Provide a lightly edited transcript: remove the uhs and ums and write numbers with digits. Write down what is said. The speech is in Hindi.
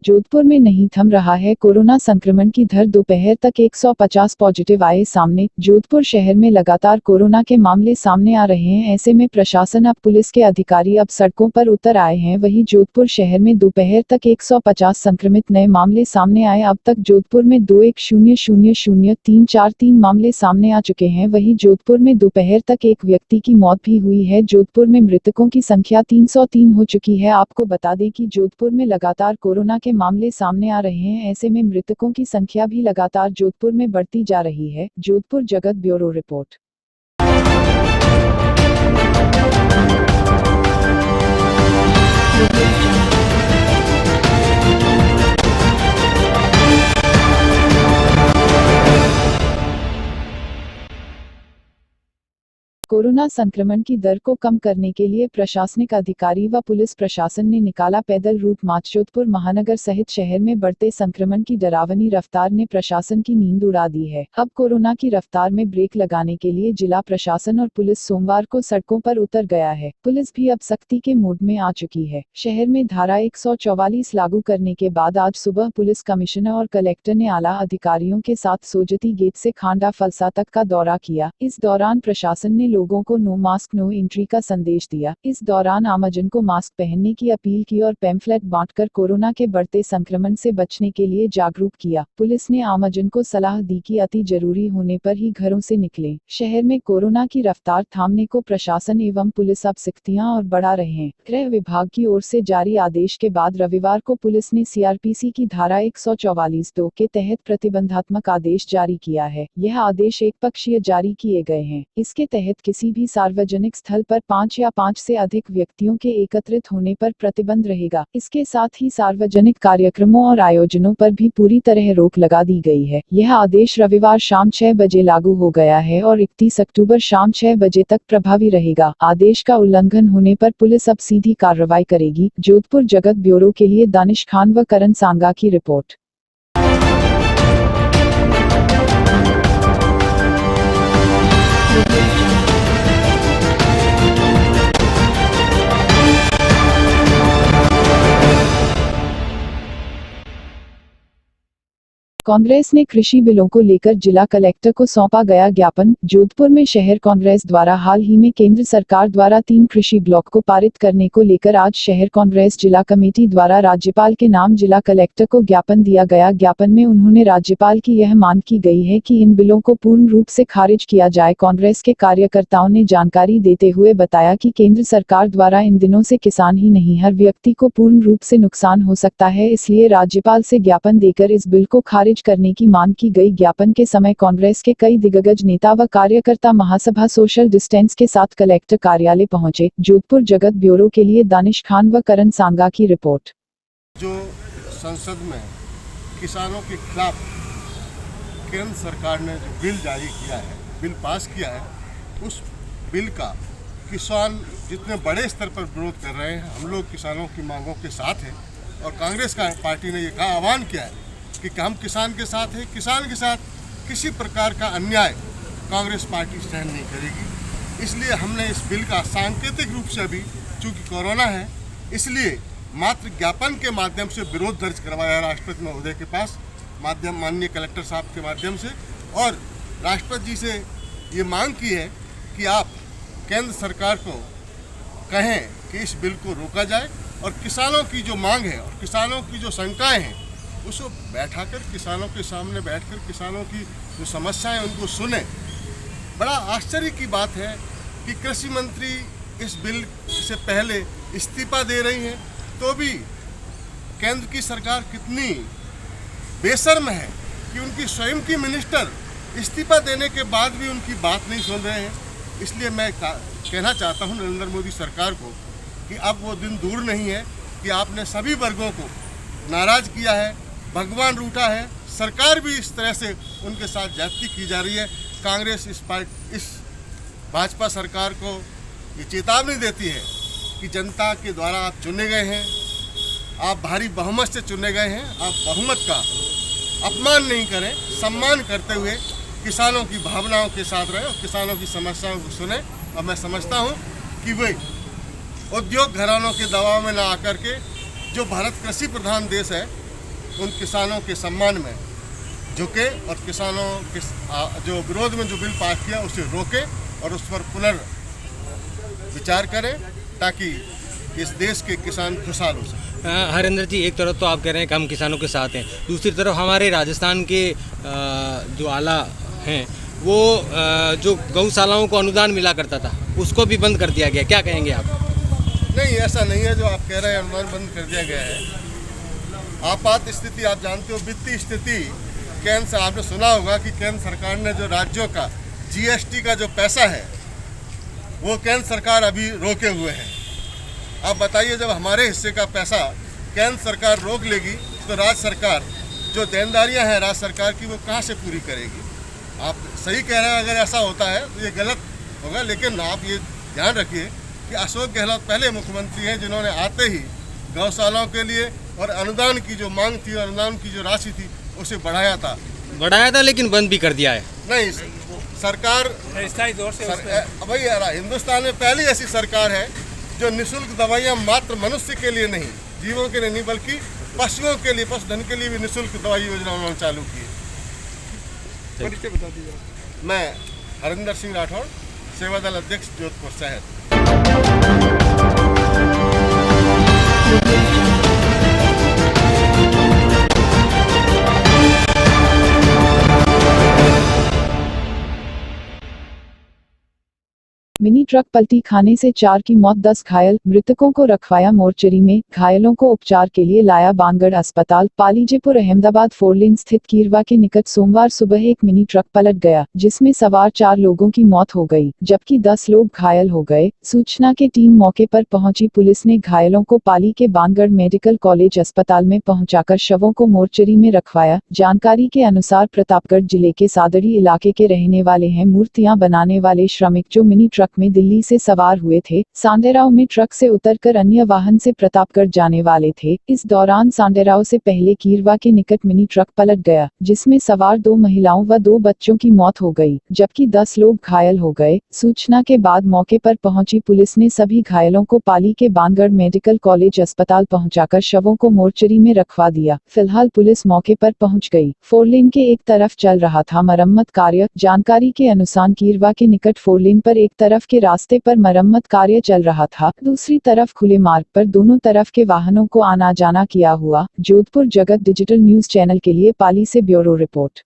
जोधपुर में नहीं थम रहा है कोरोना संक्रमण की धार। दोपहर तक 150 पॉजिटिव आए सामने। जोधपुर शहर में लगातार कोरोना के मामले सामने आ रहे हैं। ऐसे में प्रशासन अब पुलिस के अधिकारी अब सड़कों पर उतर आए हैं। वहीं जोधपुर शहर में दोपहर तक 150 संक्रमित नए मामले सामने आए। अब तक जोधपुर में 21000343 मामले सामने आ चुके हैं। वहीं जोधपुर में दोपहर तक एक व्यक्ति की मौत भी हुई है। जोधपुर में मृतकों की संख्या 303 हो चुकी है। आपको बता दें कि जोधपुर में लगातार कोरोना के मामले सामने आ रहे हैं। ऐसे में मृतकों की संख्या भी लगातार जोधपुर में बढ़ती जा रही है। जोधपुर जगत ब्यूरो रिपोर्ट। कोरोना संक्रमण की दर को कम करने के लिए प्रशासनिक अधिकारी व पुलिस प्रशासन ने निकाला पैदल रूट मार्च। जोधपुर महानगर सहित शहर में बढ़ते संक्रमण की डरावनी रफ्तार ने प्रशासन की नींद उड़ा दी है। अब कोरोना की रफ्तार में ब्रेक लगाने के लिए जिला प्रशासन और पुलिस सोमवार को सड़कों पर उतर गया है। पुलिस भी अब सख्ती के मोड में आ चुकी है। शहर में धारा 144 लागू करने के बाद आज सुबह पुलिस कमिश्नर और कलेक्टर ने आला अधिकारियों के साथ सोजती गेट से खांडा फलसा तक का दौरा किया। इस दौरान प्रशासन ने लोगों को नो मास्क नो एंट्री का संदेश दिया। इस दौरान आमजन को मास्क पहनने की अपील की और पैम्फलेट बांटकर कोरोना के बढ़ते संक्रमण से बचने के लिए जागरूक किया। पुलिस ने आमजन को सलाह दी कि अति जरूरी होने पर ही घरों से निकलें। शहर में कोरोना की रफ्तार थामने को प्रशासन एवं पुलिस अब सख्तियां और बढ़ा रहे हैं। गृह विभाग की ओर से जारी आदेश के बाद रविवार को पुलिस ने सीआरपीसी की धारा 144(2) के तहत प्रतिबंधात्मक आदेश जारी किया है। यह आदेश एक पक्षीय जारी किए गए हैं। इसके तहत किसी भी सार्वजनिक स्थल पर 5 या 5 से अधिक व्यक्तियों के एकत्रित होने पर प्रतिबंध रहेगा। इसके साथ ही सार्वजनिक कार्यक्रमों और आयोजनों पर भी पूरी तरह रोक लगा दी गई है। यह आदेश रविवार शाम 6 बजे लागू हो गया है और 31 अक्टूबर शाम 6 बजे तक प्रभावी रहेगा। आदेश का उल्लंघन होने पर पुलिस अब सीधी कार्रवाई करेगी। जोधपुर जगत ब्यूरो के लिए दानिश खान व करण सांगा की रिपोर्ट। कांग्रेस ने कृषि बिलों को लेकर जिला कलेक्टर को सौंपा गया ज्ञापन। जोधपुर में शहर कांग्रेस द्वारा हाल ही में केंद्र सरकार द्वारा 3 कृषि ब्लॉक को पारित करने को लेकर आज शहर कांग्रेस जिला कमेटी द्वारा राज्यपाल के नाम जिला कलेक्टर को ज्ञापन दिया गया। ज्ञापन में उन्होंने राज्यपाल की यह मांग की गई है कि इन बिलों को पूर्ण रूप से खारिज किया जाए। कांग्रेस के कार्यकर्ताओं ने जानकारी देते हुए बताया कि केंद्र सरकार द्वारा इन दिनों से किसान ही नहीं हर व्यक्ति को पूर्ण रूप से नुकसान हो सकता है, इसलिए राज्यपाल से ज्ञापन देकर इस बिल को खारिज करने की मांग की गई। ज्ञापन के समय कांग्रेस के कई दिग्गज नेता व कार्यकर्ता महासभा सोशल डिस्टेंस के साथ कलेक्टर कार्यालय पहुंचे। जोधपुर जगत ब्यूरो के लिए दानिश खान व करण सांगा की रिपोर्ट। जो संसद में किसानों के खिलाफ केंद्र सरकार ने जो बिल जारी किया है, बिल पास किया है, उस बिल का किसान जितने बड़े स्तर पर विरोध कर रहे हैं, हम लोग किसानों की मांगों के साथ हैं और कांग्रेस का पार्टी ने यह आह्वान किया है कि हम किसान के साथ हैं। किसान के साथ किसी प्रकार का अन्याय कांग्रेस पार्टी सहन नहीं करेगी। इसलिए हमने इस बिल का सांकेतिक रूप से अभी चूंकि कोरोना है इसलिए मात्र ज्ञापन के माध्यम से विरोध दर्ज करवाया राष्ट्रपति महोदय के पास, माननीय कलेक्टर साहब के माध्यम से, और राष्ट्रपति जी से ये मांग की है कि आप केंद्र सरकार को कहें कि इस बिल को रोका जाए और किसानों की जो मांग है और किसानों की जो शंकाएँ हैं उसको बैठाकर किसानों के सामने बैठकर किसानों की जो समस्याएं उनको सुने। बड़ा आश्चर्य की बात है कि कृषि मंत्री इस बिल से पहले इस्तीफा दे रही हैं, तो भी केंद्र की सरकार कितनी बेशर्म है कि उनकी स्वयं की मिनिस्टर इस्तीफा देने के बाद भी उनकी बात नहीं सुन रहे हैं। इसलिए मैं कहना चाहता हूं नरेंद्र मोदी सरकार को कि अब वो दिन दूर नहीं है कि आपने सभी वर्गों को नाराज़ किया है, भगवान रूठा है, सरकार भी इस तरह से उनके साथ ज्यादती की जा रही है। कांग्रेस इस भाजपा सरकार को ये चेतावनी देती है कि जनता के द्वारा आप चुने गए हैं, आप भारी बहुमत से चुने गए हैं, आप बहुमत का अपमान नहीं करें, सम्मान करते हुए किसानों की भावनाओं के साथ रहें और किसानों की समस्याओं को सुने। और मैं समझता हूँ कि वे उद्योग घरानों के दबाव में ना आकर के, जो भारत कृषि प्रधान देश है, उन किसानों के सम्मान में झुके और किसानों के जो विरोध में जो बिल पास किया उसे रोके और उस पर पुनर्विचार करें ताकि इस देश के किसान खुशहाल हो सके। हरेंद्र जी, एक तरफ तो आप कह रहे हैं कि हम किसानों के साथ हैं, दूसरी तरफ हमारे राजस्थान के जो आला हैं वो जो गौशालाओं को अनुदान मिला करता था उसको भी बंद कर दिया गया, क्या कहेंगे आप? नहीं, ऐसा नहीं है जो आप कह रहे हैं अनुदान बंद कर दिया गया है। आपात स्थिति आप जानते हो, वित्तीय स्थिति केंद्र से आपने सुना होगा कि केंद्र सरकार ने जो राज्यों का जीएसटी का जो पैसा है वो केंद्र सरकार अभी रोके हुए है। आप बताइए, जब हमारे हिस्से का पैसा केंद्र सरकार रोक लेगी तो राज्य सरकार जो देनदारियां हैं राज्य सरकार की वो कहाँ से पूरी करेगी? आप सही कह रहे हैं, अगर ऐसा होता है तो ये गलत होगा। लेकिन आप ये ध्यान रखिए कि अशोक गहलोत पहले मुख्यमंत्री हैं जिन्होंने आते ही गौशालाओं के लिए और अनुदान की जो मांग थी, अनुदान की जो राशि थी उसे बढ़ाया था, लेकिन बंद भी कर दिया है। नहीं, सरकार भाई हिंदुस्तान में पहली ऐसी सरकार है जो निःशुल्क दवाइयाँ मात्र मनुष्य के लिए नहीं, जीवों के लिए नहीं, बल्कि पशुओं के लिए, पशुधन के लिए भी निःशुल्क दवाई योजना उन्होंने चालू की है। परिचय बता दीजिए। मैं हरिंदर सिंह राठौड़, सेवादल अध्यक्ष, जोधपुर शहर। मिनी ट्रक पलटी खाने से 4 की मौत, 10 घायल, मृतकों को रखवाया मोर्चरी में, घायलों को उपचार के लिए लाया बानगढ़ अस्पताल। पालीजपुर अहमदाबाद 4 लेन स्थित कीरवा के निकट सोमवार सुबह एक मिनी ट्रक पलट गया जिसमें सवार 4 लोगों की मौत हो गई जबकि 10 लोग घायल हो गए। सूचना के टीम मौके पर पहुंची। पुलिस ने घायलों को पाली के बानगढ़ मेडिकल कॉलेज अस्पताल में पहुंचाकर शवों को मोर्चरी में रखवाया। जानकारी के अनुसार प्रतापगढ़ जिले के सादड़ी इलाके के रहने वाले हैं मूर्तियां बनाने वाले श्रमिक जो मिनी ट्रक में दिल्ली से सवार हुए थे। सांडेराव में ट्रक से उतरकर अन्य वाहन से प्रतापगढ़ जाने वाले थे। इस दौरान सांडेराव से पहले कीरवा के निकट मिनी ट्रक पलट गया जिसमें सवार 2 महिलाओं व 2 बच्चों की मौत हो गई जबकि 10 लोग घायल हो गए। सूचना के बाद मौके पर पहुंची पुलिस ने सभी घायलों को पाली के बानगढ़ मेडिकल कॉलेज अस्पताल पहुंचाकर शवों को मोर्चरी में रखवा दिया। फिलहाल पुलिस मौके पर पहुंच गई। 4 लेन के एक तरफ चल रहा था मरम्मत कार्य। जानकारी के अनुसार कीरवा के निकट 4 लेन पर एक तरफ के रास्ते पर मरम्मत कार्य चल रहा था, दूसरी तरफ खुले मार्ग पर दोनों तरफ के वाहनों को आना जाना किया हुआ। जोधपुर जगत डिजिटल न्यूज चैनल के लिए पाली से ब्यूरो रिपोर्ट।